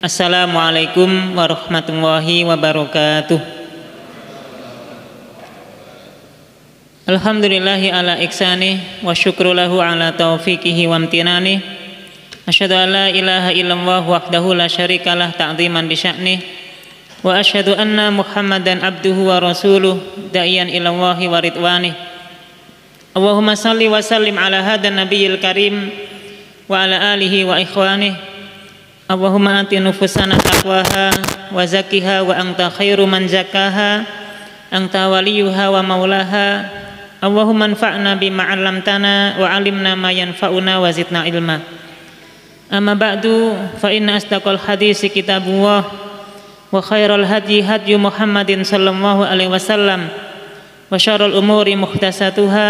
Assalamualaikum warahmatullahi wabarakatuh. Alhamdulillahi ala ihsanih wa syukru lahu ala taufiqihi wa amtinani. Asyhadu an la ilaha illallah wahdahu la syarikalah ta'ziman li sya'nih. Wa asyhadu anna Muhammadan abduhu wa rasuluh da'iyan ilallahi wa ridwanih. Allahumma salli wa sallim ala hadan nabiyil karim wa ala alihi wa ikhwanih. Allahumma ati nufusana taqwaha wa zakkiha wa anta khairu man zakkaha anta waliyuha wa maulaha. Allahumma anfa'na bima 'allamtana wa 'allimna ma yanfa'una wa zidna ilma. Amma ba'du, fa inna asdaqal hadisi kitabullah wa khairal hadyi hadyu Muhammadin sallallahu alaihi wasallam wa syarrul umuri muhdatsatuha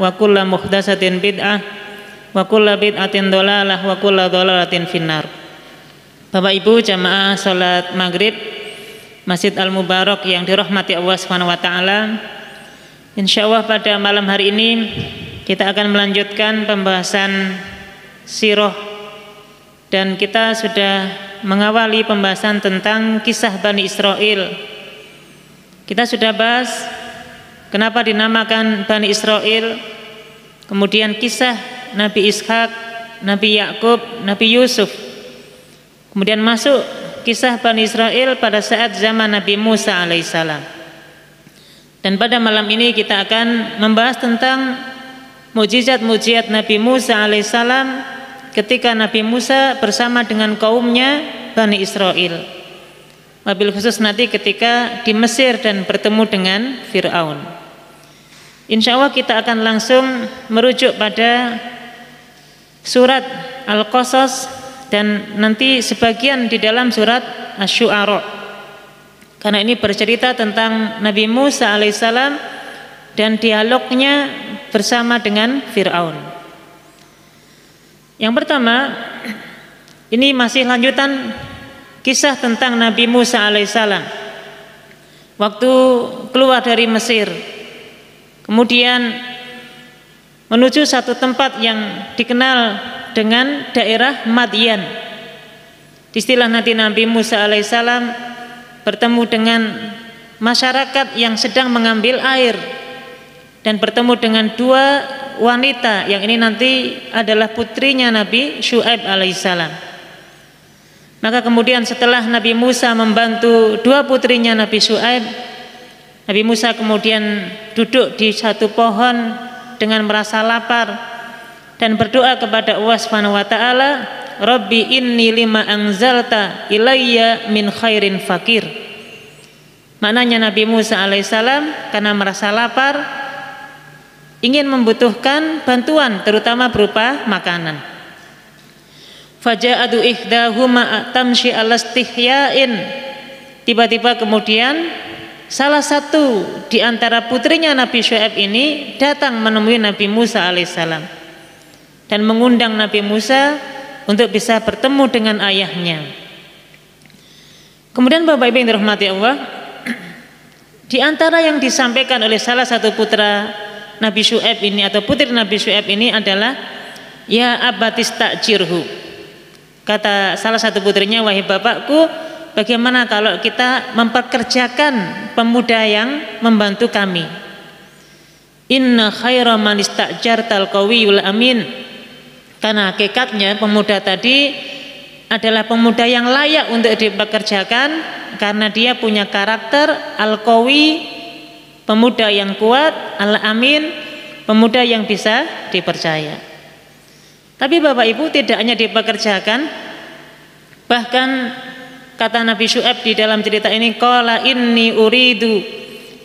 wa kullu muhdatsatin bid'ah wa kullu bid'atin dhalalah wa kullu dhalalatin finnar. Bapak Ibu jamaah salat maghrib Masjid Al-Mubarak yang dirahmati Allah Subhanahu wa taala. Insyaallah pada malam hari ini kita akan melanjutkan pembahasan sirah, dan kita sudah mengawali pembahasan tentang kisah Bani Israel. Kita sudah bahas kenapa dinamakan Bani Israel, kemudian kisah Nabi Ishak, Nabi Yakub, Nabi Yusuf. Kemudian masuk kisah Bani Israel pada saat zaman Nabi Musa alaihissalam. Dan pada malam ini kita akan membahas tentang mukjizat-mukjizat Nabi Musa alaihissalam ketika Nabi Musa bersama dengan kaumnya Bani Israel. Wabil khusus nanti ketika di Mesir dan bertemu dengan Fir'aun. Insya Allah kita akan langsung merujuk pada surat Al-Qasas dan nanti sebagian di dalam surat Asy-Syu'ara, karena ini bercerita tentang Nabi Musa alaihissalam dan dialognya bersama dengan Fir'aun. Yang pertama, ini masih lanjutan kisah tentang Nabi Musa alaihissalam waktu keluar dari Mesir, kemudian menuju satu tempat yang dikenal dengan daerah Madyan. Istilah nanti Nabi Musa alaihissalam bertemu dengan masyarakat yang sedang mengambil air dan bertemu dengan dua wanita yang ini nanti adalah putrinya Nabi Syu'aib alaihissalam. Maka kemudian setelah Nabi Musa membantu dua putrinya Nabi Syu'aib, Nabi Musa kemudian duduk di satu pohon dengan merasa lapar dan berdoa kepada Allah Subhanahu wa taala, Rabbi inni lima anzalta ilayya min khairin fakir. Maknanya Nabi Musa alaihissalam karena merasa lapar ingin membutuhkan bantuan terutama berupa makanan. Faja'adu ihdahuma tamshi alastihya'in. Tiba-tiba kemudian salah satu di antara putrinya Nabi Syu'aib ini datang menemui Nabi Musa alaihissalam dan mengundang Nabi Musa untuk bisa bertemu dengan ayahnya. Kemudian Bapak Ibu yang dirahmati Allah, di antara yang disampaikan oleh salah satu putra Nabi Syu'aib ini atau putri Nabi Syu'aib ini adalah, ya abatis ta'jirhu. Kata salah satu putrinya, wahai bapakku, bagaimana kalau kita memperkerjakan pemuda yang membantu kami? Inna khaira man ista'jartal qawiyul amin. Karena hakikatnya pemuda tadi adalah pemuda yang layak untuk dipekerjakan karena dia punya karakter al-qawi, pemuda yang kuat, al-amin, pemuda yang bisa dipercaya. Tapi Bapak Ibu tidak hanya dipekerjakan, bahkan kata Nabi Syu'aib di dalam cerita ini, qala inni uridu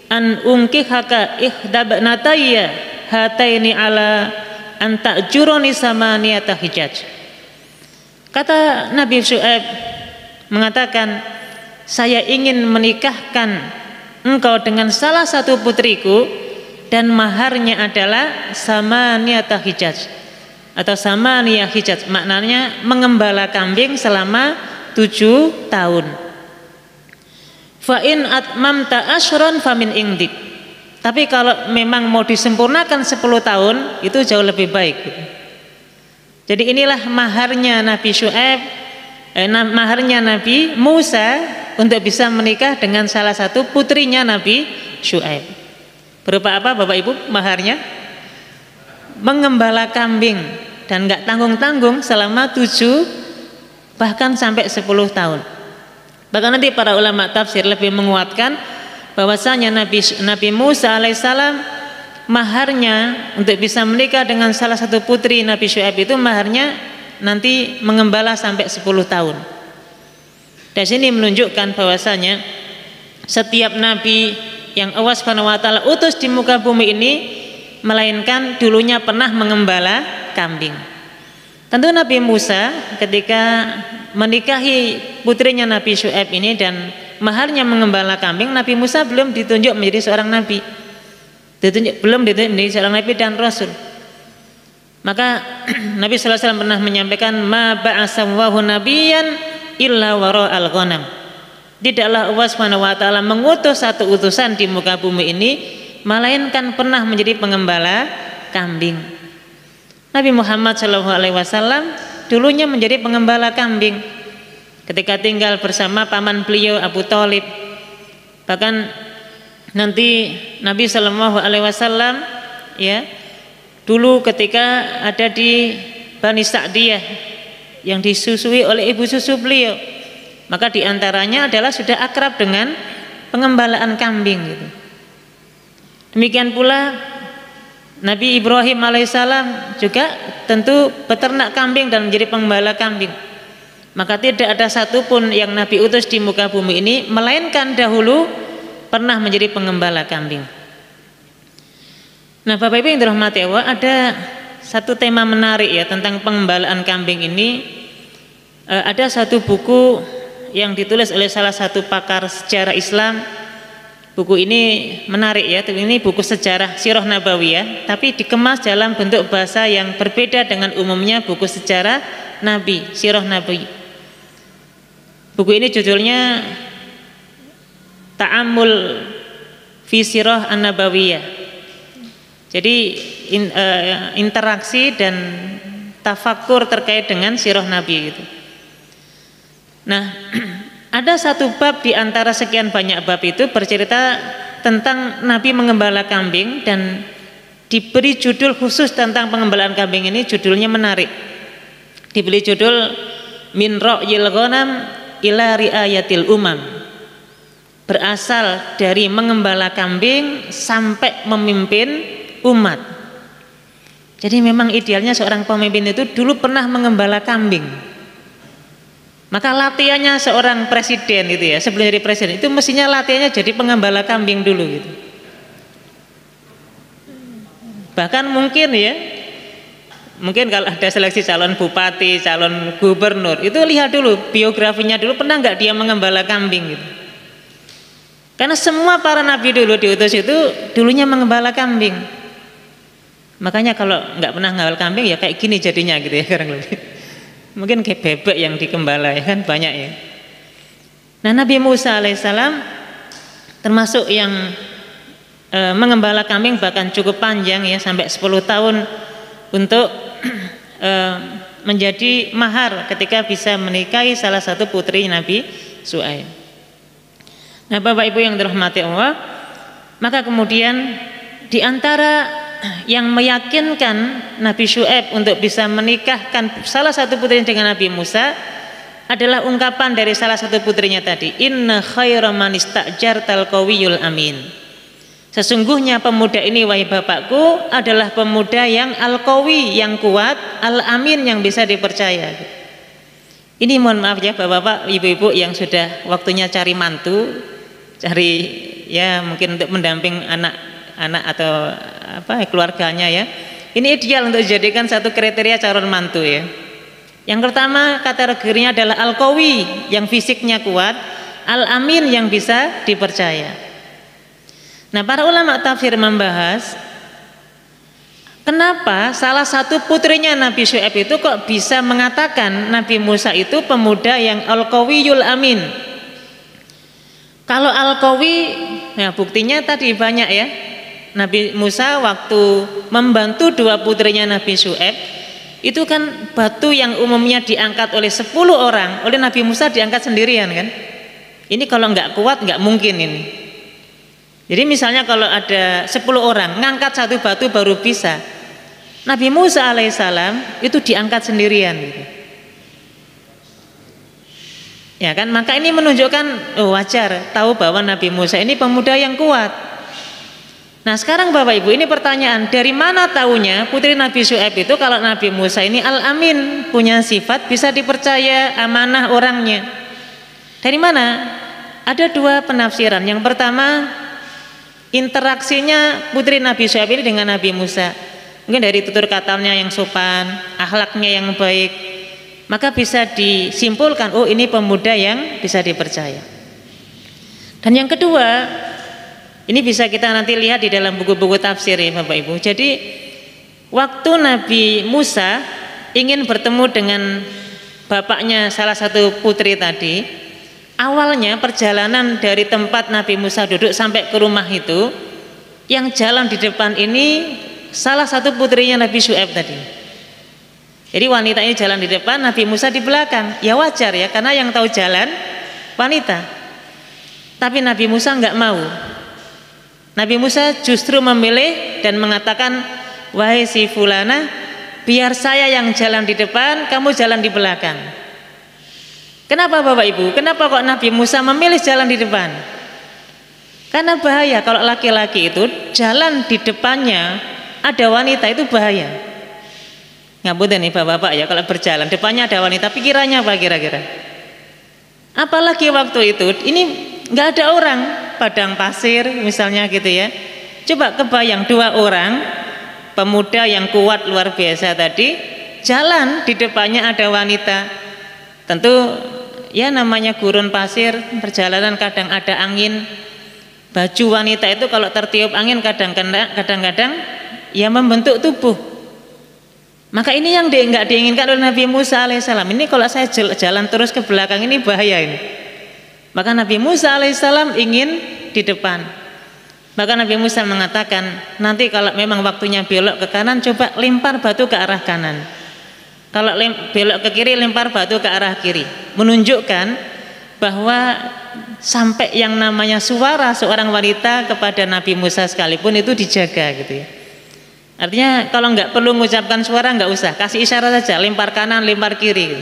an unkihaka ihdabnatayya hataini ala anta juroni sama niyata hijaj. Kata Nabi Syu'aib mengatakan, saya ingin menikahkan engkau dengan salah satu putriku dan maharnya adalah sama niyata hijaj atau sama niyah hijaj, maknanya mengembala kambing selama 7 tahun. Fa in atmamta asyran famin indik. Tapi kalau memang mau disempurnakan 10 tahun itu jauh lebih baik. Jadi inilah maharnya Nabi Syu'aib maharnya Nabi Musa untuk bisa menikah dengan salah satu putrinya Nabi Syuaib. Berupa apa Bapak Ibu maharnya? Mengembala kambing, dan nggak tanggung-tanggung selama 7 bahkan sampai 10 tahun. Bahkan nanti para ulama tafsir lebih menguatkan bahwasanya Nabi Musa alaihissalam maharnya untuk bisa menikah dengan salah satu putri Nabi Syuaib itu maharnya nanti mengembala sampai 10 tahun. Dari sini menunjukkan bahwasanya setiap nabi yang Allah Subhanahu wa taala utus di muka bumi ini melainkan dulunya pernah mengembala kambing. Tentu Nabi Musa ketika menikahi putrinya Nabi Syuaib ini dan maharnya mengembala kambing, Nabi Musa belum ditunjuk menjadi seorang nabi. Belum ditunjuk menjadi seorang nabi dan rasul. Maka Nabi sallallahu alaihi wasallam pernah menyampaikan ma ba'asallahu nabiyyan illa wara'al ghanam. Tidaklah Allah Subhanahu wa taala mengutus satu utusan di muka bumi ini melainkan pernah menjadi pengembala kambing. Nabi Muhammad sallallahu alaihi wasallam dulunya menjadi pengembala kambing ketika tinggal bersama paman beliau Abu Thalib. Bahkan nanti Nabi sallallahu alaihi wasallam ya dulu ketika ada di Bani Sa'diyah yang disusui oleh ibu susu beliau, maka diantaranya adalah sudah akrab dengan pengembalaan kambing gitu. Demikian pula Nabi Ibrahim alaihissalam juga tentu peternak kambing dan menjadi pengembala kambing. Maka tidak ada satupun yang Nabi utus di muka bumi ini melainkan dahulu pernah menjadi pengembala kambing. Nah Bapak Ibu yang dirahmati Allah, ada satu tema menarik ya tentang pengembalaan kambing ini. Ada satu buku yang ditulis oleh salah satu pakar sejarah Islam. Buku ini menarik ya, ini buku sejarah Sirah Nabawiyah, tapi dikemas dalam bentuk bahasa yang berbeda dengan umumnya buku sejarah Nabi, Sirah Nabi. Buku ini judulnya Ta'ammul fi Sirah An-Nabawiyah. Jadi interaksi dan tafakur terkait dengan sirah Nabi gitu. Nah, ada satu bab di antara sekian banyak bab itu bercerita tentang Nabi mengembala kambing dan diberi judul khusus tentang pengembalaan kambing ini, judulnya menarik. Diberi judul Min Ra'yil Ghanam ila Ri'ayatil Umam. Berasal dari mengembala kambing sampai memimpin umat. Jadi memang idealnya seorang pemimpin itu dulu pernah mengembala kambing. Maka latihannya seorang presiden itu ya, sebelum jadi presiden itu mestinya latihannya jadi pengembala kambing dulu gitu. Bahkan mungkin ya, mungkin kalau ada seleksi calon bupati, calon gubernur, itu lihat dulu biografinya dulu pernah nggak dia mengembala kambing gitu. Karena semua para nabi dulu diutus itu dulunya mengembala kambing. Makanya kalau nggak pernah ngawal kambing ya kayak gini jadinya gitu ya kurang lebih. Mungkin kayak bebek yang dikembala ya kan banyak ya. Nah Nabi Musa alaihissalam termasuk yang mengembala kambing bahkan cukup panjang ya sampai 10 tahun untuk menjadi mahar ketika bisa menikahi salah satu putri Nabi Syuaib. Nah Bapak Ibu yang dirahmati Allah, maka kemudian di antara yang meyakinkan Nabi Syuaib untuk bisa menikahkan salah satu putrinya dengan Nabi Musa adalah ungkapan dari salah satu putrinya tadi, inna khaira man istajartal qawiyul amin. Sesungguhnya pemuda ini wahai bapakku adalah pemuda yang al-qawi, yang kuat, al-amin, yang bisa dipercaya. Ini mohon maaf ya bapak-bapak, ibu-ibu yang sudah waktunya cari mantu, cari ya mungkin untuk mendamping anak atau apa keluarganya ya. Ini ideal untuk dijadikan satu kriteria calon mantu ya. Yang pertama kategorinya adalah al-qawi, yang fisiknya kuat, al-amin, yang bisa dipercaya. Nah, para ulama tafsir membahas kenapa salah satu putrinya Nabi Syuaib itu kok bisa mengatakan Nabi Musa itu pemuda yang al-qawiyul amin. Kalau al-qawi, nah buktinya tadi banyak ya. Nabi Musa waktu membantu dua putrinya Nabi Syuaib Itu kan batu yang umumnya diangkat oleh 10 orang, oleh Nabi Musa diangkat sendirian kan. Ini kalau nggak kuat nggak mungkin ini. Jadi misalnya kalau ada 10 orang ngangkat satu batu baru bisa. Nabi Musa alaihissalam itu diangkat sendirian gitu. Ya kan, maka ini menunjukkan wajar tahu bahwa Nabi Musa ini pemuda yang kuat. Nah sekarang Bapak Ibu, ini pertanyaan, dari mana taunya putri Nabi Syuaib itu kalau Nabi Musa ini Al-Amin, punya sifat bisa dipercaya, amanah orangnya. Dari mana? Ada 2 penafsiran. Yang pertama, interaksinya putri Nabi Syuaib ini dengan Nabi Musa. Mungkin dari tutur katanya yang sopan, akhlaknya yang baik, maka bisa disimpulkan, oh ini pemuda yang bisa dipercaya. Dan yang kedua, ini bisa kita nanti lihat di dalam buku-buku tafsir ya Bapak Ibu. Jadi waktu Nabi Musa ingin bertemu dengan bapaknya salah satu putri tadi, awalnya perjalanan dari tempat Nabi Musa duduk sampai ke rumah itu, yang jalan di depan ini salah satu putrinya Nabi Syuaib tadi. Jadi wanita ini jalan di depan, Nabi Musa di belakang. Ya wajar ya, karena yang tahu jalan wanita. Tapi Nabi Musa nggak mau. Nabi Musa justru memilih dan mengatakan, wahai si fulana, biar saya yang jalan di depan, kamu jalan di belakang. Kenapa Bapak Ibu? Kenapa kok Nabi Musa memilih jalan di depan? Karena bahaya kalau laki-laki itu jalan di depannya ada wanita, itu bahaya. Ngapunten nih Bapak-bapak ya, kalau berjalan depannya ada wanita, pikirannya apa kira-kira? Apalagi waktu itu ini nggak ada orang, padang pasir misalnya gitu ya. Coba kebayang 2 orang pemuda yang kuat luar biasa tadi jalan di depannya ada wanita. Tentu ya namanya gurun pasir, perjalanan kadang ada angin. Baju wanita itu kalau tertiup angin kadang-kadang ya membentuk tubuh. Maka ini yang nggak diinginkan oleh Nabi Musa alaihissalam. Ini kalau saya jalan terus ke belakang ini bahaya ini. Maka Nabi Musa alaihissalam ingin di depan. Maka Nabi Musa mengatakan, nanti kalau memang waktunya belok ke kanan, coba lempar batu ke arah kanan. Kalau belok ke kiri, lempar batu ke arah kiri. Menunjukkan bahwa sampai yang namanya suara seorang wanita kepada Nabi Musa sekalipun itu dijaga gitu ya. Artinya kalau nggak perlu mengucapkan suara nggak usah, kasih isyarat saja, lempar kanan, lempar kiri.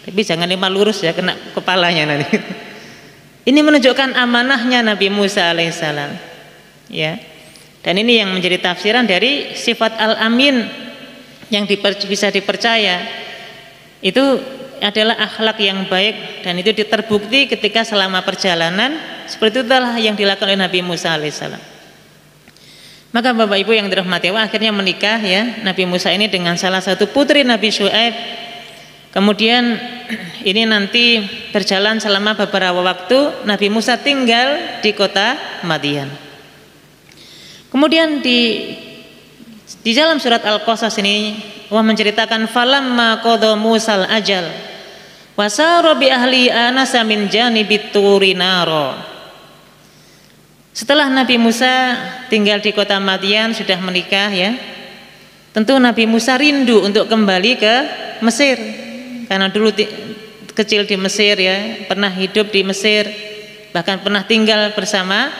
Tapi jangan lempar lurus ya, kena kepalanya nanti. Ini menunjukkan amanahnya Nabi Musa alaihissalam. Ya. Dan ini yang menjadi tafsiran dari sifat Al-Amin yang bisa dipercaya. Itu adalah akhlak yang baik dan itu terbukti ketika selama perjalanan seperti itulah yang dilakukan oleh Nabi Musa alaihissalam. Maka Bapak Ibu yang dirahmati Allah, akhirnya menikah ya Nabi Musa ini dengan salah satu putri Nabi Syuaib. Kemudian ini nanti berjalan selama beberapa waktu, Nabi Musa tinggal di kota Madian. Kemudian di dalam surat Al-Qasas ini Allah menceritakan falamma qada Musal ajal wasara bi ahli anasa min janibit turi naro. Setelah Nabi Musa tinggal di kota Madian, sudah menikah ya, tentu Nabi Musa rindu untuk kembali ke Mesir karena dulu kecil di Mesir ya, pernah hidup di Mesir, bahkan pernah tinggal bersama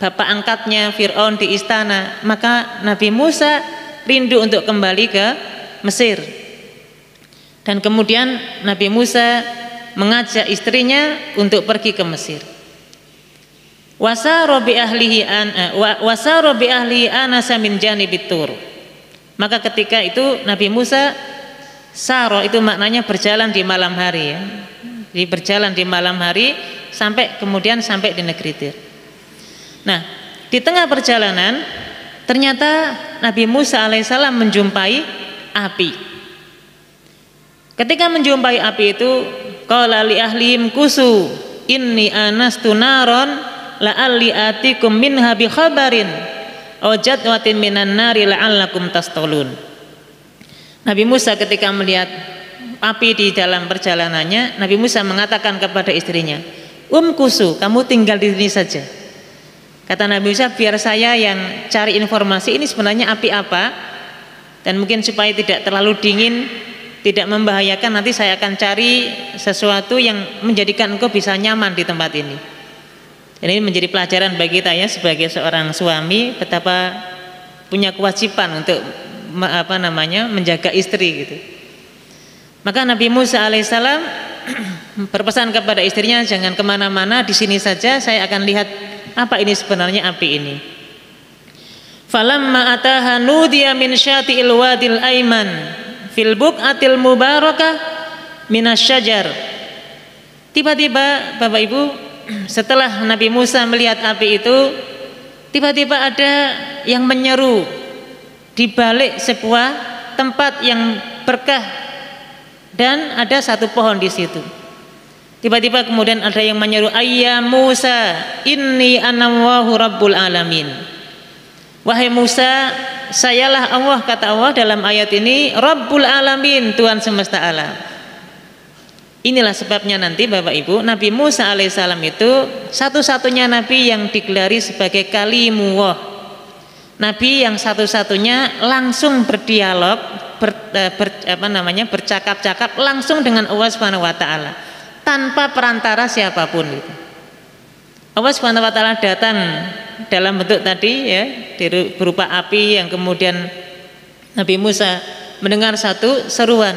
bapak angkatnya Fir'aun di istana. Maka Nabi Musa rindu untuk kembali ke Mesir. Dan kemudian Nabi Musa mengajak istrinya untuk pergi ke Mesir. Wasara bi ahlihi anasa min janibit tur. Maka ketika itu Nabi Musa saro itu maknanya berjalan di malam hari ya. Jadi berjalan di malam hari sampai kemudian sampai di negeri Tir. Nah, di tengah perjalanan ternyata Nabi Musa alaihissalam menjumpai api. Ketika menjumpai api itu, qala li ahlihim kusu inni anastu naron la'alli atikum minha bi khabarin aw jadwatin minan nari la'allakum tastolun. Nabi Musa ketika melihat api di dalam perjalanannya, Nabi Musa mengatakan kepada istrinya, kusu, kamu tinggal di sini saja. Kata Nabi Musa, biar saya yang cari informasi ini sebenarnya api apa. Dan mungkin supaya tidak terlalu dingin, tidak membahayakan, nanti saya akan cari sesuatu yang menjadikan engkau bisa nyaman di tempat ini. Dan ini menjadi pelajaran bagi kita ya, sebagai seorang suami betapa punya kewajiban untuk menjaga istri gitu. Maka Nabi Musa alaihissalam berpesan kepada istrinya, jangan kemana-mana, di sini saja, saya akan lihat apa ini sebenarnya api ini. Falamma ataha nudiya min syati'il wadil aiman fil buq'atil mubarakah minasyajar. Tiba-tiba Bapak Ibu, setelah Nabi Musa melihat api itu, tiba-tiba ada yang menyeru di balik sebuah tempat yang berkah dan ada satu pohon di situ. Tiba-tiba kemudian ada yang menyeru, ayya Musa inni anallahu rabbul alamin. Wahai Musa, sayalah Allah, kata Allah dalam ayat ini, Rabbul Alamin, Tuhan semesta alam. Inilah sebabnya nanti Bapak Ibu, Nabi Musa alaihissalam itu satu-satunya Nabi yang digelari sebagai kalimullah, Nabi yang satu-satunya langsung berdialog, bercakap-cakap langsung dengan Allah Subhanahu wa taala tanpa perantara siapapun itu. Allah Subhanahu wa taala datang dalam bentuk tadi ya, berupa api yang kemudian Nabi Musa mendengar satu seruan.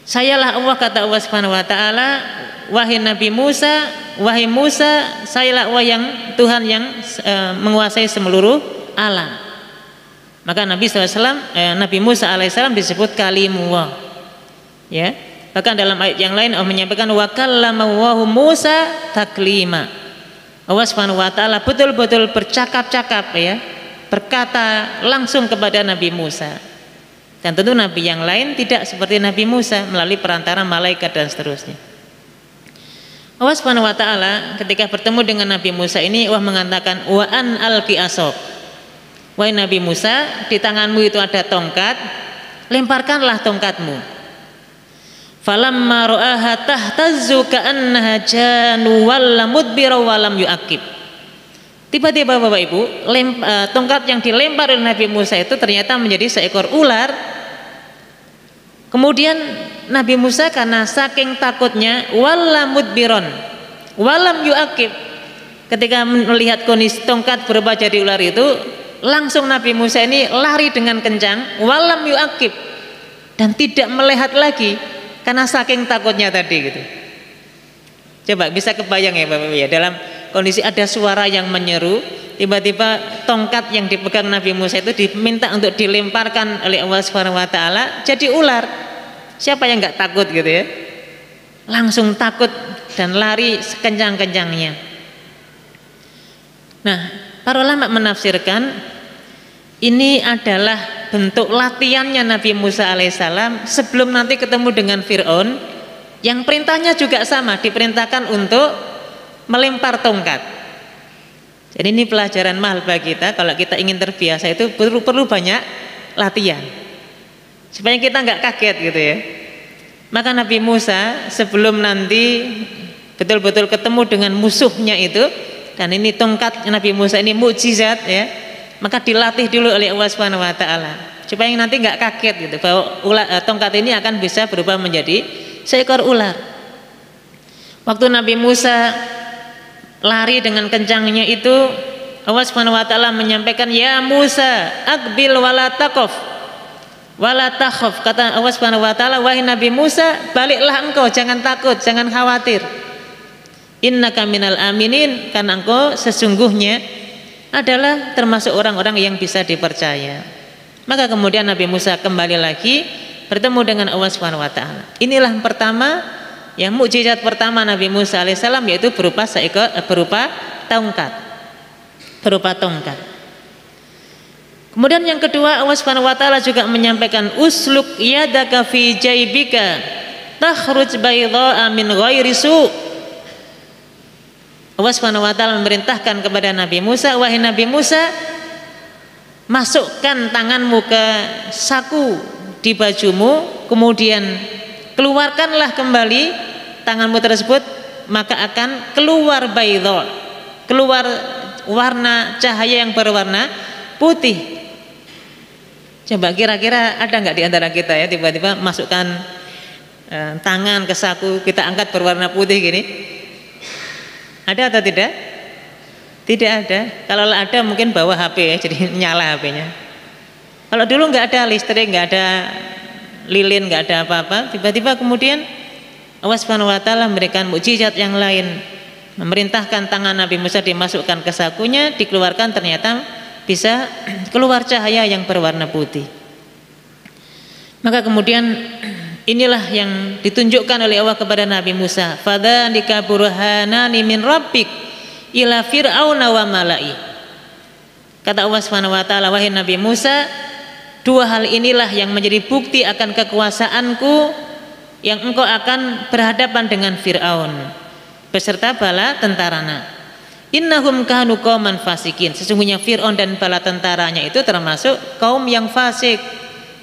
Sayalah Allah, kata Allah Subhanahu wa taala, wahai Nabi Musa, wahai Musa, sayalah Allah yang Tuhan yang menguasai seluruh alam. Maka Nabi Nabi Musa alaihissalam disebut kalimullah. Ya. Bahkan dalam ayat yang lain Allah menyampaikan wa kallamahu Musa taklima. Allah Subhanahu wa taala betul-betul bercakap-cakap ya, berkata langsung kepada Nabi Musa. Dan tentu nabi yang lain tidak seperti Nabi Musa, melalui perantara malaikat dan seterusnya. Allah Subhanahu wa taala ketika bertemu dengan Nabi Musa ini, Allah mengatakan wa an alqi asok. Wahai Nabi Musa, di tanganmu itu ada tongkat, lemparkanlah tongkatmu. Falamma ra'aha tahtazzu ka'annaha janu walla mudbira wa lam yu'aqib. Tiba-tiba Bapak Ibu, tongkat yang dilempar oleh Nabi Musa itu ternyata menjadi seekor ular. Kemudian Nabi Musa karena saking takutnya walla mudbiron wa lam yu'aqib, ketika melihat kondisi tongkat berubah jadi ular itu, langsung Nabi Musa ini lari dengan kencang wa lam yu'aqib, dan tidak melihat lagi karena saking takutnya tadi gitu. Coba bisa kebayang ya Bapak Ibu ya, dalam kondisi ada suara yang menyeru, tiba-tiba tongkat yang dipegang Nabi Musa itu diminta untuk dilemparkan oleh Allah Subhanahu wa taala jadi ular. Siapa yang nggak takut gitu ya? Langsung takut dan lari sekencang-kencangnya. Nah, para ulama menafsirkan ini adalah bentuk latihannya Nabi Musa alaihissalam sebelum nanti ketemu dengan Fir'aun, yang perintahnya juga sama, diperintahkan untuk melempar tongkat. Jadi ini pelajaran mahal bagi kita. Kalau kita ingin terbiasa itu perlu banyak latihan supaya kita nggak kaget gitu ya. Maka Nabi Musa sebelum nanti betul-betul ketemu dengan musuhnya itu, dan ini tongkat Nabi Musa ini mukjizat ya, maka dilatih dulu oleh Allah Subhanahu wa taala supaya nanti nggak kaget gitu bahwa tongkat ini akan bisa berubah menjadi seekor ular. Waktu Nabi Musa lari dengan kencangnya itu, Allah Subhanahu wa taala menyampaikan, ya Musa aqbil wala taqaf wala takhaf. Kata Allah Subhanahu wa taala, wahai Nabi Musa, baliklah engkau, jangan takut, jangan khawatir. Innaka minal aminin, karena engkau sesungguhnya adalah termasuk orang-orang yang bisa dipercaya. Maka kemudian Nabi Musa kembali lagi bertemu dengan Allah Subhanahu wa taala. Inilah pertama, yang mukjizat pertama Nabi Musa alaihissalam, yaitu berupa tongkat. Berupa tongkat. Kemudian yang kedua, Allah Subhanahu wa taala juga menyampaikan usluk yadaka fi jaybika takhruj baydha'a min ghairi su'. Allah Subhanahu wa taala memerintahkan kepada Nabi Musa, wahai Nabi Musa, masukkan tanganmu ke saku di bajumu, kemudian keluarkanlah kembali tanganmu tersebut, maka akan keluar baydha, keluar warna cahaya yang berwarna putih. Coba kira-kira ada nggak di antara kita ya tiba-tiba masukkan tangan ke saku, kita angkat berwarna putih gini? Ada atau tidak? Tidak ada. Kalau ada mungkin bawa HP ya, jadi nyala HP-nya. Kalau dulu nggak ada listrik, nggak ada lilin, nggak ada apa-apa, tiba-tiba kemudian Allah Subhanahu wa taala memberikan mukjizat yang lain, memerintahkan tangan Nabi Musa dimasukkan ke sakunya, dikeluarkan, ternyata bisa keluar cahaya yang berwarna putih. Maka kemudian inilah yang ditunjukkan oleh Allah kepada Nabi Musa, fadzalika burhanani min rabbik ila fir'auna wa mala'i. Kata Allah Subhanahu wa taala, wahai Nabi Musa, dua hal inilah yang menjadi bukti akan kekuasaanku, yang engkau akan berhadapan dengan Fir'aun beserta bala tentaranya. Innahum kanu qauman fasikin. Sesungguhnya Fir'aun dan bala tentaranya itu termasuk kaum yang fasik,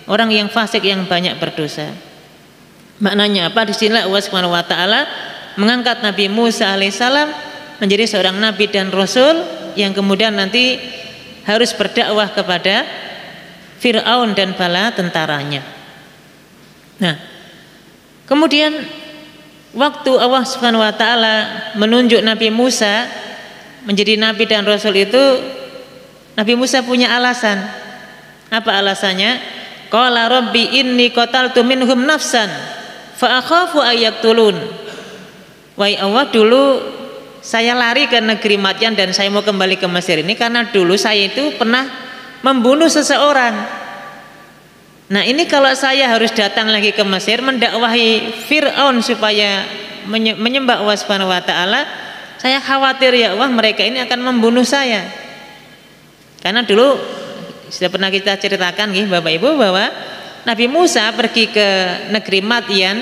orang yang fasik yang banyak berdosa. Maknanya apa? Di sinilah Allah Subhanahu wa taala mengangkat Nabi Musa alaihissalam menjadi seorang nabi dan rasul yang kemudian nanti harus berdakwah kepada Fir'aun dan bala tentaranya. Nah, kemudian waktu Allah Subhanahu wa taala menunjuk Nabi Musa menjadi nabi dan rasul itu, Nabi Musa punya alasan. Apa alasannya? Qala rabbi inni qataltu minhum nafsan fa akhafu ayaktulun. Wahai Allah, dulu saya lari ke negeri Madyan dan saya mau kembali ke Mesir ini karena dulu saya itu pernah membunuh seseorang. Nah, ini kalau saya harus datang lagi ke Mesir mendakwahi Fir'aun supaya menyembah Allah Subhanahu wa taala, saya khawatir ya Allah mereka ini akan membunuh saya. Karena dulu sudah pernah kita ceritakan nih Bapak Ibu bahwa Nabi Musa pergi ke negeri Madyan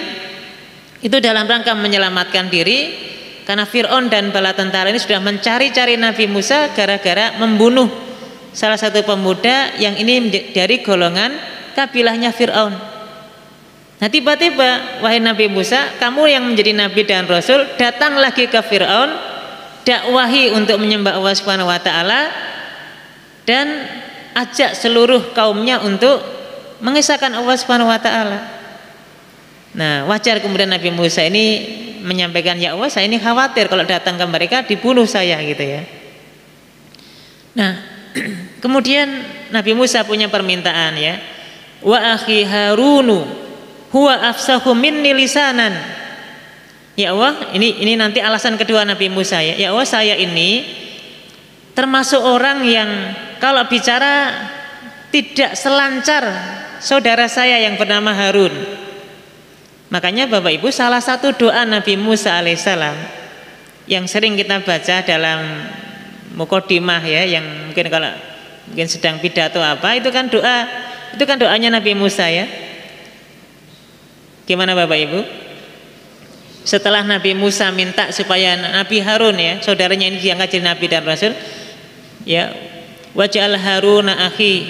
itu dalam rangka menyelamatkan diri karena Fir'aun dan bala tentara ini sudah mencari-cari Nabi Musa gara-gara membunuh salah satu pemuda yang ini dari golongan kabilahnya Fir'aun. Nah, tiba-tiba wahai Nabi Musa, kamu yang menjadi nabi dan rasul, datang lagi ke Fir'aun, dakwahi untuk menyembah Allah Subhanahu wa taala dan ajak seluruh kaumnya untuk mengesahkan Allah Subhanahu wa taala. Nah, wajar kemudian Nabi Musa ini menyampaikan, ya Allah, saya ini khawatir kalau datang ke mereka dibunuh saya gitu ya. Nah, kemudian Nabi Musa punya permintaan ya. Wa akhi Harunu huwa afsahu minni lisanan. Ya Allah, ini nanti alasan kedua Nabi Musa ya. Ya Allah, saya ini termasuk orang yang kalau bicara tidak selancar saudara saya yang bernama Harun. Makanya Bapak Ibu, salah satu doa Nabi Musa alaihissalam yang sering kita baca dalam muqaddimah ya, yang mungkin sedang pidato apa, itu kan doanya Nabi Musa ya. Gimana Bapak Ibu? Setelah Nabi Musa minta supaya Nabi Harun ya, saudaranya ini diangkat jadi nabi dan rasul ya, waj'al Haruna akhi.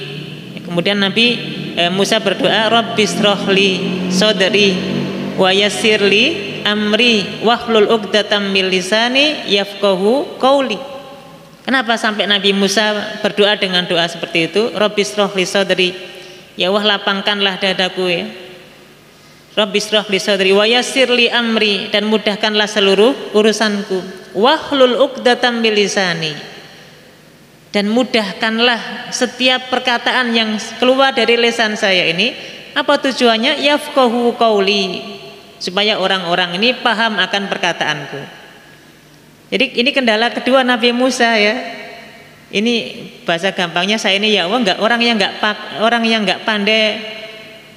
Kemudian Nabi Musa berdoa, Rabbisrohli sodri wa yassirli amri wahlul uqdatam min lisani yafqahu qauli. Kenapa sampai Nabi Musa berdoa dengan doa seperti itu? Rabbisrohli sodri, ya Allah lapangkanlah dadaku ya. Rabbisrohli sodri wa yassirli amri, dan mudahkanlah seluruh urusanku. Wahlul uqdatam min lisani, dan mudahkanlah setiap perkataan yang keluar dari lisan saya ini. Apa tujuannya? Yafqahu qauli, supaya orang-orang ini paham akan perkataanku. Jadi ini kendala kedua Nabi Musa ya. Ini bahasa gampangnya, saya ini ya Allah orang yang nggak pandai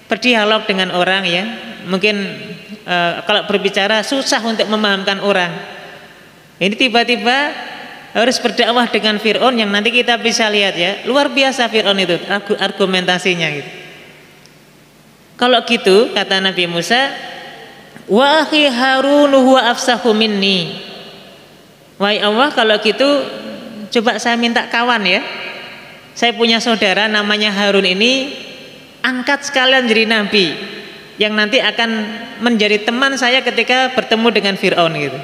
berdialog dengan orang ya. Mungkin kalau berbicara susah untuk memahamkan orang. Ini tiba-tiba harus berdakwah dengan Fir'aun yang nanti kita bisa lihat ya, luar biasa Fir'aun itu argumentasinya gitu. Kalau gitu kata Nabi Musa, wa akhi Harun huwa afsahu minni. Wahai Allah, kalau gitu coba saya minta kawan ya. Saya punya saudara namanya Harun ini, angkat sekalian jadi nabi yang nanti akan menjadi teman saya ketika bertemu dengan Fir'aun gitu.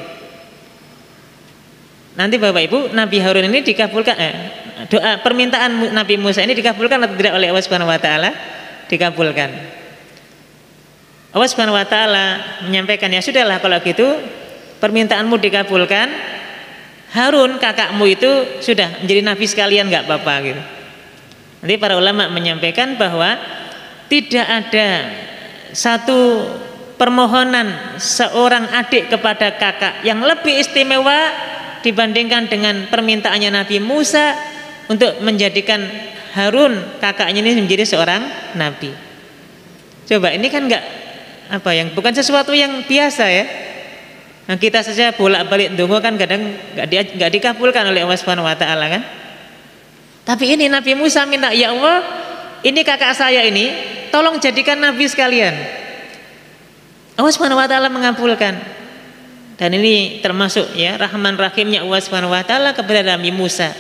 Nanti Bapak Ibu, Nabi Harun ini dikabulkan doa permintaan Nabi Musa ini dikabulkan atau tidak oleh Allah Subhanahu wa taala? Dikabulkan. Allah Subhanahu wa taala menyampaikan, ya sudahlah kalau gitu permintaanmu dikabulkan. Harun kakakmu itu sudah menjadi nabi sekalian, nggak apa-apa gitu. Nanti para ulama menyampaikan bahwa tidak ada satu permohonan seorang adik kepada kakak yang lebih istimewa dibandingkan dengan permintaannya Nabi Musa untuk menjadikan Harun kakaknya ini menjadi seorang nabi. Coba ini kan bukan sesuatu yang biasa ya. Nah, kita saja bolak-balik ndonga kan kadang nggak dikabulkan oleh Allah Subhanahu wa taala kan. Tapi ini Nabi Musa minta, ya Allah, ini kakak saya ini tolong jadikan nabi sekalian. Allah Subhanahu wa taala mengabulkan. Dan ini termasuk ya rahman rahimnya Allah Subhanahu wa taala kepada Nabi Musa.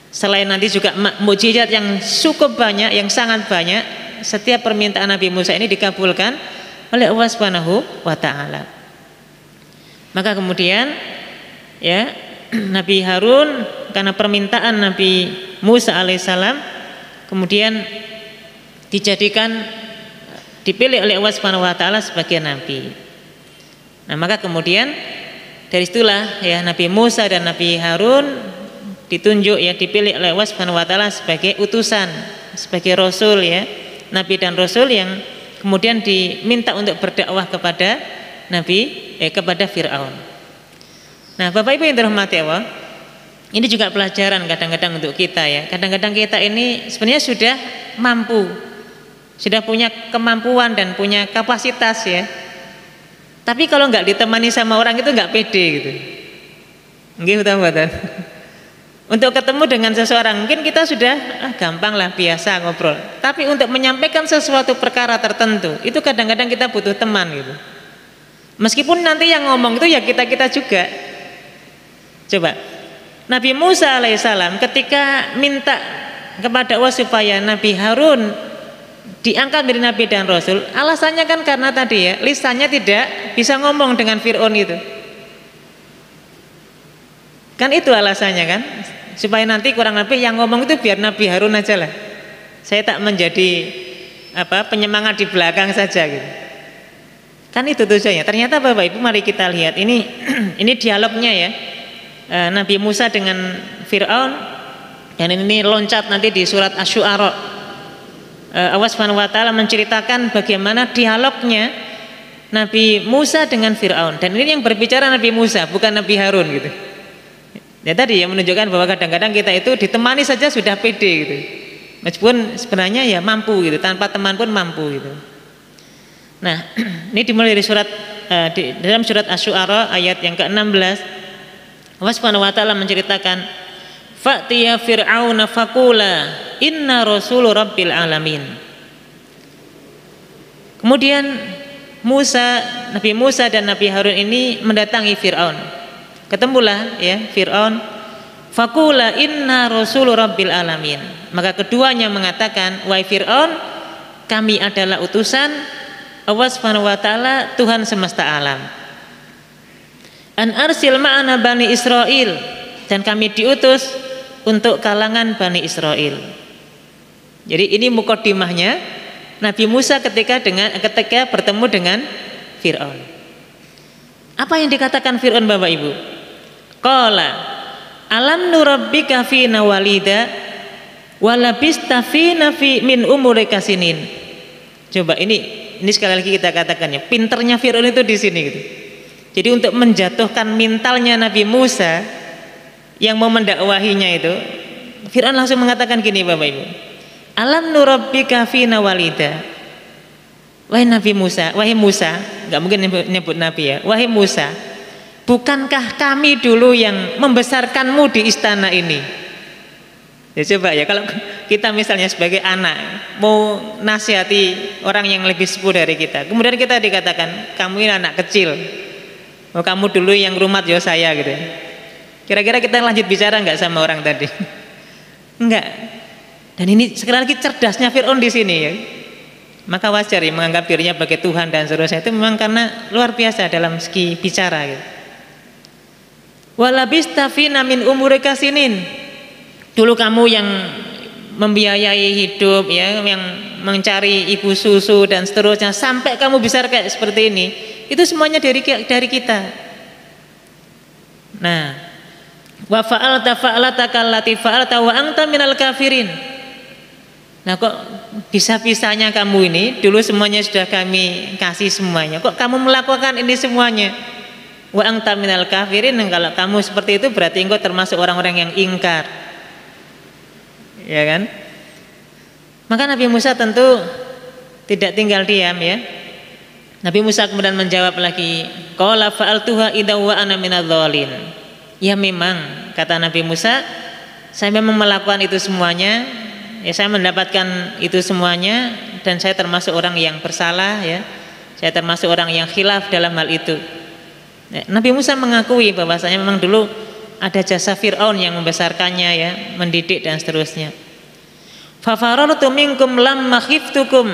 Selain nanti juga mukjizat yang cukup banyak, yang sangat banyak, setiap permintaan Nabi Musa ini dikabulkan oleh Allah Subhanahu wa taala. Maka kemudian ya Nabi Harun karena permintaan Nabi Musa alaihissalam kemudian dipilih oleh Allah Subhanahu wa taala sebagai nabi. Nah, maka kemudian dari situlah ya Nabi Musa dan Nabi Harun ditunjuk ya dipilih oleh Allah Subhanahu wa taala sebagai utusan, sebagai rasul ya, nabi dan rasul yang kemudian diminta untuk berdakwah kepada kepada Firaun. Nah, Bapak Ibu yang dirahmati Allah, ini juga pelajaran kadang-kadang untuk kita ya. Kadang-kadang kita ini sebenarnya sudah mampu, sudah punya kemampuan dan punya kapasitas ya. Tapi kalau nggak ditemani sama orang itu nggak pede gitu. Nggih betul. Untuk ketemu dengan seseorang mungkin kita sudah gampang lah, biasa ngobrol. Tapi untuk menyampaikan sesuatu perkara tertentu itu kadang-kadang kita butuh teman gitu. Meskipun nanti yang ngomong itu ya kita juga. Coba Nabi Musa alaihissalam ketika minta kepada Allah supaya Nabi Harun diangkat menjadi nabi dan rasul, alasannya kan karena tadi ya lisannya tidak bisa ngomong dengan Fir'aun itu. Kan itu alasannya kan, supaya nanti kurang lebih yang ngomong itu biar Nabi Harun aja lah. Saya tak menjadi penyemangat di belakang saja gitu. Kan itu tujuannya. Ternyata Bapak Ibu mari kita lihat ini ini dialognya ya. Nabi Musa dengan Fir'aun, dan ini loncat nanti di surat Asy-Syu'ara. Allah Subhanahu wa taala menceritakan bagaimana dialognya Nabi Musa dengan Firaun, dan ini yang berbicara Nabi Musa bukan Nabi Harun gitu. Ya tadi yang menunjukkan bahwa kadang-kadang kita itu ditemani saja sudah pede gitu. Meskipun sebenarnya ya mampu gitu, tanpa teman pun mampu gitu. Nah, ini dimulai dari dalam surat Asy-Syu'ara ayat yang ke-16. Allah Subhanahu wa taala menceritakan, fa'tiya fir'auna faqula inna rasulu rabbil alamin. Kemudian Nabi Musa dan Nabi Harun ini mendatangi Fir'aun. Ketemulah ya Fir'aun, faqula inna rasulu rabbil alamin. Maka keduanya mengatakan, wahai Fir'aun, kami adalah utusan Allah Subhanahu wa taala, Tuhan semesta alam. An arsil ma'ana bani Israil, dan kami diutus untuk kalangan Bani Israel. Jadi ini mukadimahnya Nabi Musa ketika bertemu dengan Fir'aun. Apa yang dikatakan Fir'aun Bapak Ibu? Qala alam nurabbika fina walida walabista fina min umurika sinin. Coba ini sekali lagi kita katakan ya, pinternya Fir'aun itu di sini gitu. Jadi untuk menjatuhkan mentalnya Nabi Musa yang mau mendakwahinya itu, Fir'aun langsung mengatakan gini Bapak Ibu, alam nurabbika fina walida. Wahai Nabi Musa, wahai Musa, nggak mungkin nyebut Nabi ya, wahai Musa, bukankah kami dulu yang membesarkanmu di istana ini? Ya coba ya, kalau kita misalnya sebagai anak mau nasihati orang yang lebih sepuh dari kita, kemudian kita dikatakan kamu ini anak kecil, oh kamu dulu yang rumat ya saya gitu. Kira-kira kita lanjut bicara nggak sama orang tadi? Enggak. Dan ini sekali lagi cerdasnya Fir'aun di sini ya. Maka wajar ya menganggap dirinya sebagai Tuhan dan seterusnya, itu memang karena luar biasa dalam segi bicara gitu. Walabista fina min umurika sinin. Dulu kamu yang membiayai hidup ya, yang mencari ibu susu dan seterusnya, sampai kamu besar kayak seperti ini, itu semuanya dari kita. Nah, wa fa'alta fa'alataka allati fa'alta wa anta minal kafirin. Nah, kok bisa-bisanya kamu ini, dulu semuanya sudah kami kasih semuanya, kok kamu melakukan ini semuanya? Wa anta minal kafirin. Kalau kamu seperti itu berarti engkau termasuk orang-orang yang ingkar, ya kan? Maka Nabi Musa tentu tidak tinggal diam ya. Nabi Musa kemudian menjawab lagi, qala fa'altuha idza wa ana minadh-dhalin. Ya memang, kata Nabi Musa, saya memang melakukan itu semuanya, ya saya mendapatkan itu semuanya, dan saya termasuk orang yang bersalah ya. Saya termasuk orang yang khilaf dalam hal itu. Nabi Musa mengakui bahwasanya memang dulu ada jasa Fir'aun yang membesarkannya ya, mendidik dan seterusnya. Fa farartu minkum lamma khiftukum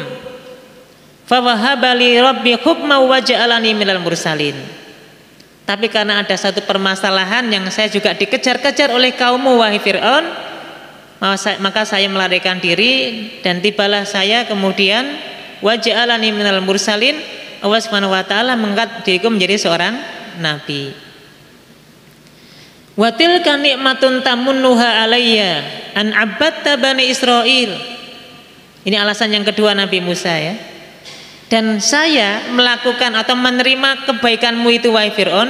fa wahaba li rabbi hukma wa ja'alani minal mursalin. Tapi karena ada satu permasalahan yang saya juga dikejar-kejar oleh kaummu wahai Fir'aun, maka saya melarikan diri dan tibalah saya kemudian wa ja'alani minal mursalin. Allah Subhanahu wa taala mengangkat diriku menjadi seorang nabi. Wa tilka nikmatun tamunnuha alayya an abadta bani Israil. Ini alasan yang kedua Nabi Musa ya. Dan saya melakukan atau menerima kebaikanmu itu wahai Fir'aun,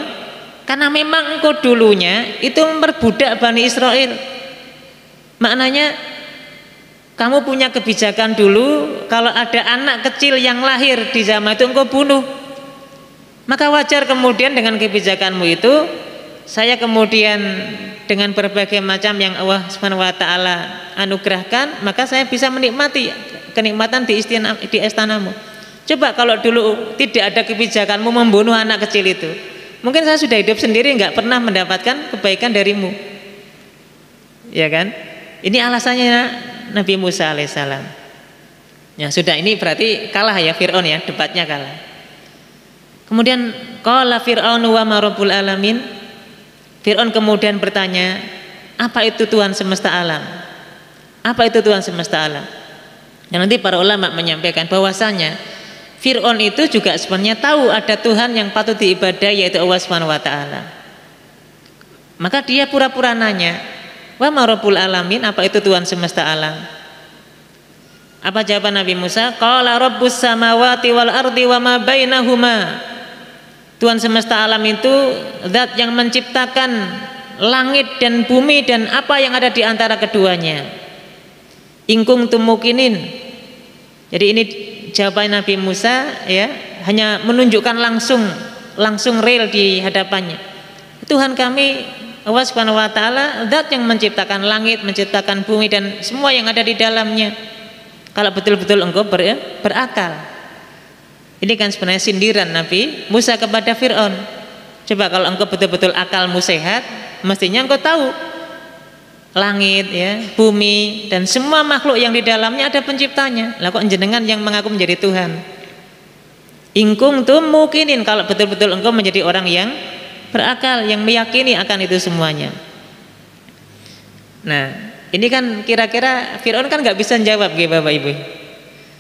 karena memang engkau dulunya itu memperbudak Bani Israel. Maknanya kamu punya kebijakan dulu, kalau ada anak kecil yang lahir di zaman itu engkau bunuh. Maka wajar kemudian dengan kebijakanmu itu, saya kemudian dengan berbagai macam yang Allah Subhanahu wa taala anugerahkan, maka saya bisa menikmati kenikmatan di istanamu. Coba kalau dulu tidak ada kebijakanmu membunuh anak kecil itu, mungkin saya sudah hidup sendiri, nggak pernah mendapatkan kebaikan darimu, ya kan? Ini alasannya Nabi Musa alaihissalam. Ya sudah, ini berarti kalah ya Fir'aun ya, debatnya kalah. Kemudian qala Fir'aunu wa ma rabbul alamin. Fir'aun kemudian bertanya, apa itu Tuhan semesta alam? Apa itu Tuhan semesta alam? Dan nanti para ulama menyampaikan bahwasanya Fir'aun itu juga sebenarnya tahu ada Tuhan yang patut diibadahi, yaitu Allah Subhanahu wa taala. Maka dia pura-pura nanya, wa ma rabbul alamin, apa itu Tuhan semesta alam? Apa jawaban Nabi Musa? Qala rabbus samawati wal ardi wa ma bainahuma. Tuhan semesta alam itu zat yang menciptakan langit dan bumi dan apa yang ada di antara keduanya. In kuntum mukinin. Jadi ini jawaban Nabi Musa ya, hanya menunjukkan langsung real di hadapannya. Tuhan kami Allah Subhanahu wa taala zat yang menciptakan langit, menciptakan bumi dan semua yang ada di dalamnya. Kalau betul-betul engkau berakal. Ini kan sebenarnya sindiran Nabi Musa kepada Fir'aun. Coba kalau engkau betul-betul akalmu sehat, mestinya engkau tahu langit ya, bumi dan semua makhluk yang di dalamnya ada penciptanya. Lah kok jenengan yang mengaku menjadi Tuhan? In kuntum mukinin, kalau betul-betul engkau menjadi orang yang berakal, yang meyakini akan itu semuanya. Nah, ini kan kira-kira Fir'aun kan nggak bisa jawab gitu Bapak Ibu.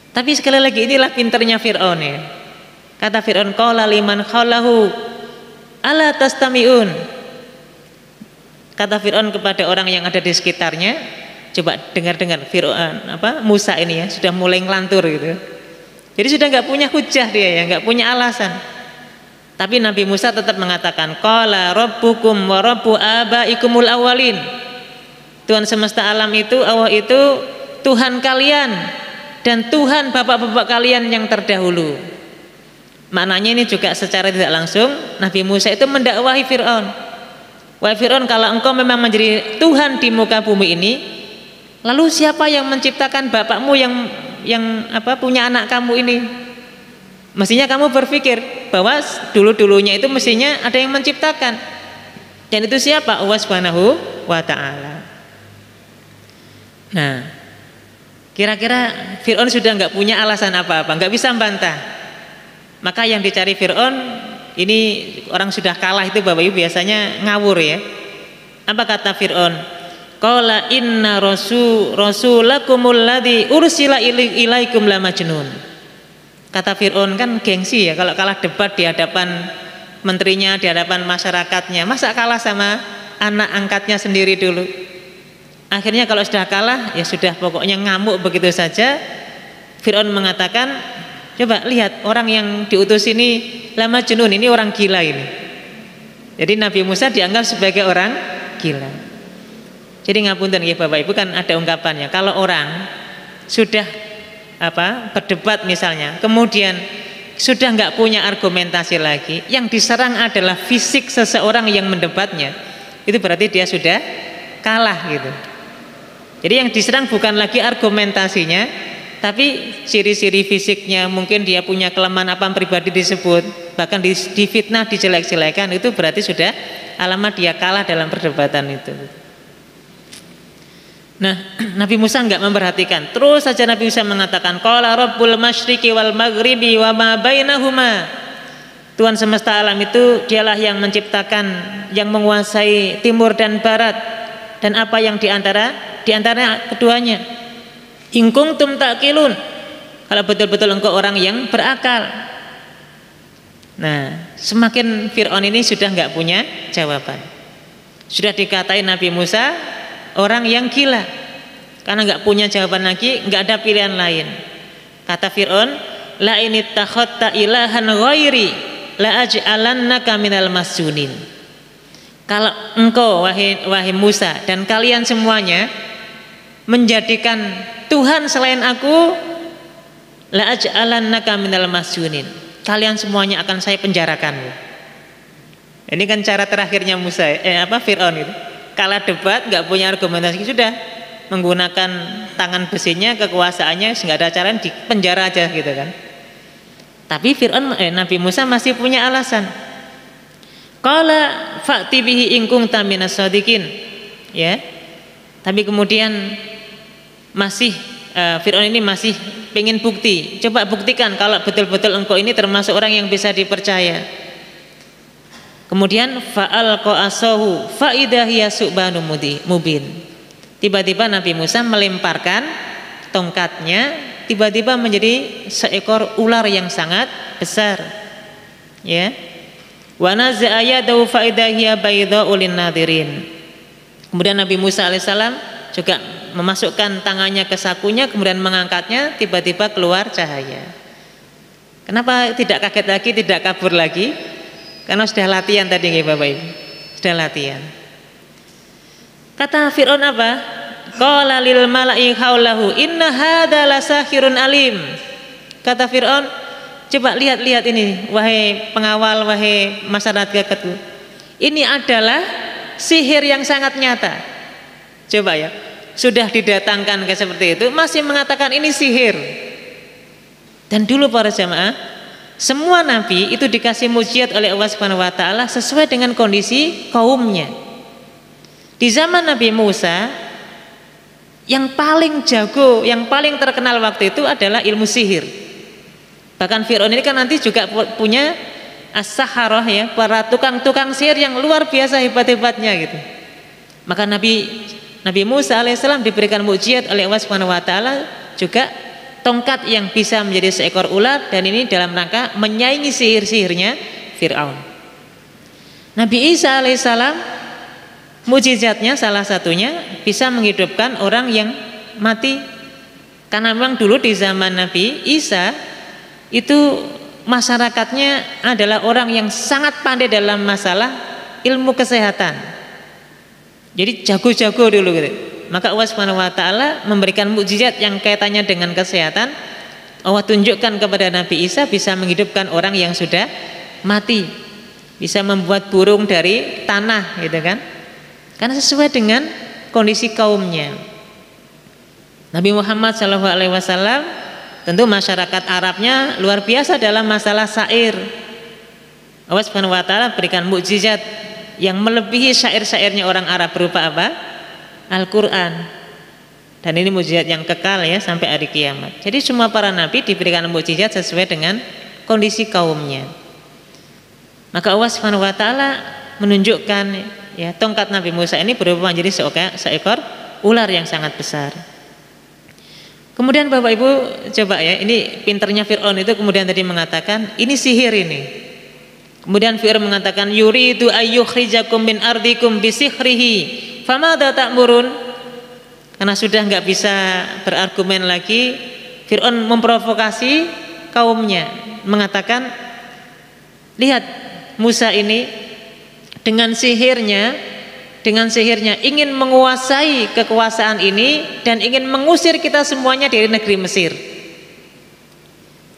Tapi sekali lagi inilah pinternya Fir'aun ya. Kata Fir'aun, qala liman khalahu ala tastami'un. Kata Fir'aun kepada orang yang ada di sekitarnya, coba dengar-dengar Fir'aun Musa ini ya sudah mulai ngelantur gitu. Jadi sudah nggak punya hujah dia ya, nggak punya alasan. Tapi Nabi Musa tetap mengatakan, qala rabbukum wa rabbu abaikumul awwalin. Tuhan semesta alam itu, Allah itu Tuhan kalian dan Tuhan bapak-bapak kalian yang terdahulu. Maknanya ini juga secara tidak langsung Nabi Musa itu mendakwahi Fir'aun. Wahai Fir'aun, kalau engkau memang menjadi Tuhan di muka bumi ini, lalu siapa yang menciptakan bapakmu yang punya anak kamu ini? Mestinya kamu berpikir bahwa dulu-dulunya itu mestinya ada yang menciptakan. Dan itu siapa? Allah Subhanahu wa taala. Nah, kira-kira Fir'aun sudah nggak punya alasan apa-apa, nggak bisa membantah. Maka yang dicari Fir'aun, ini orang sudah kalah itu Bapak Ibu biasanya ngawur ya. Apa kata Fir'aun? qala inna rasulakumul ladzi ursila ilaikum la majnun. Kata Fir'aun, kan gengsi ya kalau kalah debat di hadapan menterinya, di hadapan masyarakatnya, masa kalah sama anak angkatnya sendiri dulu. Akhirnya kalau sudah kalah ya sudah, pokoknya ngamuk begitu saja. Fir'aun mengatakan, coba lihat orang yang diutus ini lama majnun, ini orang gila ini. Jadi Nabi Musa dianggap sebagai orang gila. Jadi ngapunten ya Bapak Ibu, kan ada ungkapannya, kalau orang sudah berdebat misalnya, kemudian sudah nggak punya argumentasi lagi, yang diserang adalah fisik seseorang yang mendebatnya, itu berarti dia sudah kalah gitu. Jadi yang diserang bukan lagi argumentasinya, tapi ciri-ciri fisiknya, mungkin dia punya kelemahan apa pribadi disebut, bahkan difitnah, dijelek-jelekan, itu berarti sudah alamat dia kalah dalam perdebatan itu. Nah, Nabi Musa enggak memperhatikan. Terus saja Nabi Musa mengatakan, qala rabbul masyriqi wal maghribi wa ma bainahuma. Tuhan semesta alam itu dialah yang menciptakan, yang menguasai timur dan barat dan apa yang di antara keduanya. In kuntum taqilun. Kalau betul-betul engkau orang yang berakal. Nah, semakin Fir'aun ini sudah enggak punya jawaban. Sudah dikatain Nabi Musa orang yang gila, karena nggak punya jawaban lagi, nggak ada pilihan lain. Kata Fir'aun, la in ittakhadta ilahan ghairi la aj'alannaka minal masjunin. Kalau engkau wahai Musa dan kalian semuanya menjadikan Tuhan selain aku, la aj'alannaka minal masjunin, kalian semuanya akan saya penjarakan. Ini kan cara terakhirnya Musa, Fir'aun itu. Kalah debat, nggak punya argumentasi, sudah menggunakan tangan besinya, kekuasaannya, nggak ada cara, di penjara aja gitu kan. Tapi Nabi Musa masih punya alasan. Qala fa'ti bihi in kunta minas shadiqin. Ya. Tapi kemudian masih Fir'aun ini masih pengen bukti. Coba buktikan kalau betul-betul engkau ini termasuk orang yang bisa dipercaya. Kemudian fa'alqa asahu fa idza hiya su'banun mubin. Tiba-tiba Nabi Musa melemparkan tongkatnya, tiba-tiba menjadi seekor ular yang sangat besar. Ya. Wa naza'a yadahu fa idza hiya baydha'u lin-nadhirin. Kemudian Nabi Musa alaihissalam juga memasukkan tangannya ke sakunya, kemudian mengangkatnya, tiba-tiba keluar cahaya. Kenapa tidak kaget lagi, tidak kabur lagi? Karena sudah latihan tadi nggih Bapak Ibu. Sudah latihan. Kata Fir'aun apa? Qala lil mala'i haulahu inna hadza lasahirun alim. Kata Fir'aun, coba lihat ini wahai pengawal, wahai masyarakat itu. Ini adalah sihir yang sangat nyata. Coba ya, sudah didatangkan ke seperti itu masih mengatakan ini sihir. Dan dulu para jamaah, semua nabi itu dikasih mukjizat oleh Allah Subhanahu wa taala sesuai dengan kondisi kaumnya. Di zaman Nabi Musa, yang paling jago, yang paling terkenal waktu itu adalah ilmu sihir. Bahkan Fir'aun ini kan nanti juga punya as-saharah ya, para tukang-tukang sihir yang luar biasa hebat-hebatnya gitu. Maka Nabi Musa alaihissalam diberikan mukjizat oleh Allah Subhanahu wa taala juga tongkat yang bisa menjadi seekor ular, dan ini dalam rangka menyaingi sihir-sihirnya Fir'aun. Nabi Isa alaihissalam mukjizatnya salah satunya bisa menghidupkan orang yang mati. Karena memang dulu di zaman Nabi Isa itu masyarakatnya adalah orang yang sangat pandai dalam masalah ilmu kesehatan. Jadi jago-jago dulu gitu. Maka Allah Subhanahu wa taala memberikan mukjizat yang kaitannya dengan kesehatan. Allah tunjukkan kepada Nabi Isa bisa menghidupkan orang yang sudah mati, bisa membuat burung dari tanah gitu kan. Karena sesuai dengan kondisi kaumnya. Nabi Muhammad SAW tentu masyarakat Arabnya luar biasa dalam masalah syair. Allah Subhanahu wa taala berikan mukjizat yang melebihi syair-syairnya orang Arab berupa apa? Al-Quran. Dan ini mukjizat yang kekal ya sampai hari kiamat. Jadi semua para nabi diberikan mukjizat sesuai dengan kondisi kaumnya. Maka Allah Subhanahu wa taala menunjukkan ya, tongkat Nabi Musa ini berubah menjadi seekor ular yang sangat besar. Kemudian Bapak Ibu coba ya, ini pinternya Fir'aun itu kemudian tadi mengatakan ini sihir ini. Kemudian Fir'aun mengatakan yuridu ayyukhrijakum min ardikum bisihrihi famadza ta'murun. Karena sudah nggak bisa berargumen lagi, Fir'aun memprovokasi kaumnya, mengatakan, lihat Musa ini dengan sihirnya ingin menguasai kekuasaan ini dan ingin mengusir kita semuanya dari negeri Mesir.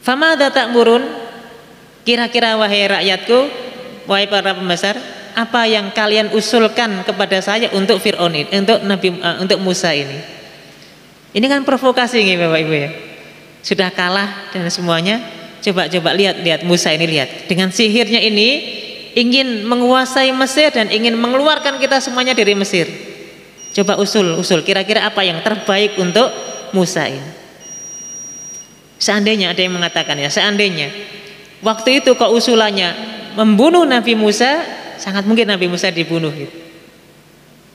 Famadza ta'murun, kira-kira wahai rakyatku, wahai para pembesar, apa yang kalian usulkan kepada saya untuk Fir'aun ini, untuk Musa ini? Ini kan provokasi nih Bapak Ibu ya. Sudah kalah dan semuanya, coba lihat Musa ini, lihat dengan sihirnya ini ingin menguasai Mesir dan ingin mengeluarkan kita semuanya dari Mesir. Coba usul kira-kira apa yang terbaik untuk Musa ini. Seandainya ada yang mengatakan ya, seandainya waktu itu kok usulannya membunuh Nabi Musa, sangat mungkin Nabi Musa dibunuh gitu.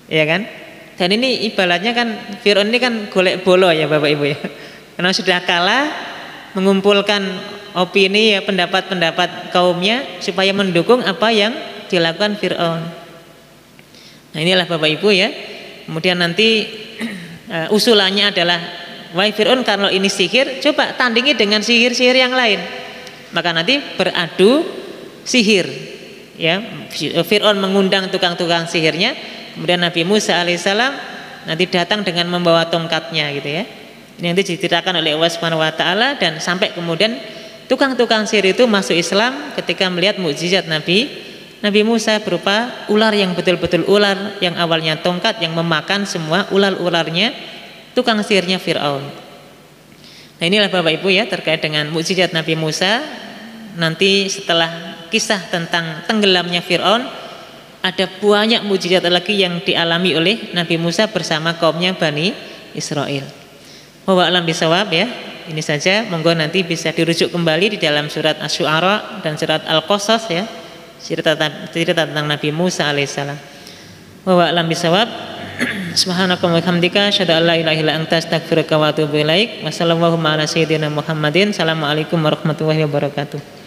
Ya kan? Dan ini ibaratnya kan Fir'aun ini kan golek bolo ya Bapak Ibu ya. Karena sudah kalah, mengumpulkan opini ya, pendapat-pendapat kaumnya supaya mendukung apa yang dilakukan Fir'aun. Nah inilah Bapak Ibu ya. Kemudian nanti usulannya adalah, wahai Fir'aun, kalau ini sihir, coba tandingi dengan sihir-sihir yang lain. Maka nanti beradu sihir. Ya, Fir'aun mengundang tukang-tukang sihirnya, kemudian Nabi Musa alaihissalam nanti datang dengan membawa tongkatnya gitu ya. Ini nanti diceritakan oleh Allah Subhanahu wa taala, dan sampai kemudian tukang-tukang sihir itu masuk Islam ketika melihat mukjizat Nabi Musa berupa ular yang betul-betul ular, yang awalnya tongkat yang memakan semua ular-ularnya tukang sihirnya Fir'aun. Nah inilah Bapak Ibu ya terkait dengan mukjizat Nabi Musa. Nanti setelah kisah tentang tenggelamnya Fir'aun, ada banyak mukjizat lagi yang dialami oleh Nabi Musa bersama kaumnya Bani Israel. Wa a'lam bisawab ya. Ini saja, monggo nanti bisa dirujuk kembali di dalam surat Asy-Syu'ara dan surat Al-Qasas ya. Cerita tentang Nabi Musa alaihissalam. Wa a'lam bisawab. Subhanakallahumma wa bihamdika asyhadu an la ilaha illa anta astaghfiruka wa atubu ilaik. Wassallallahu ala sayyidina Muhammadin. Assalamualaikum warahmatullahi wabarakatuh.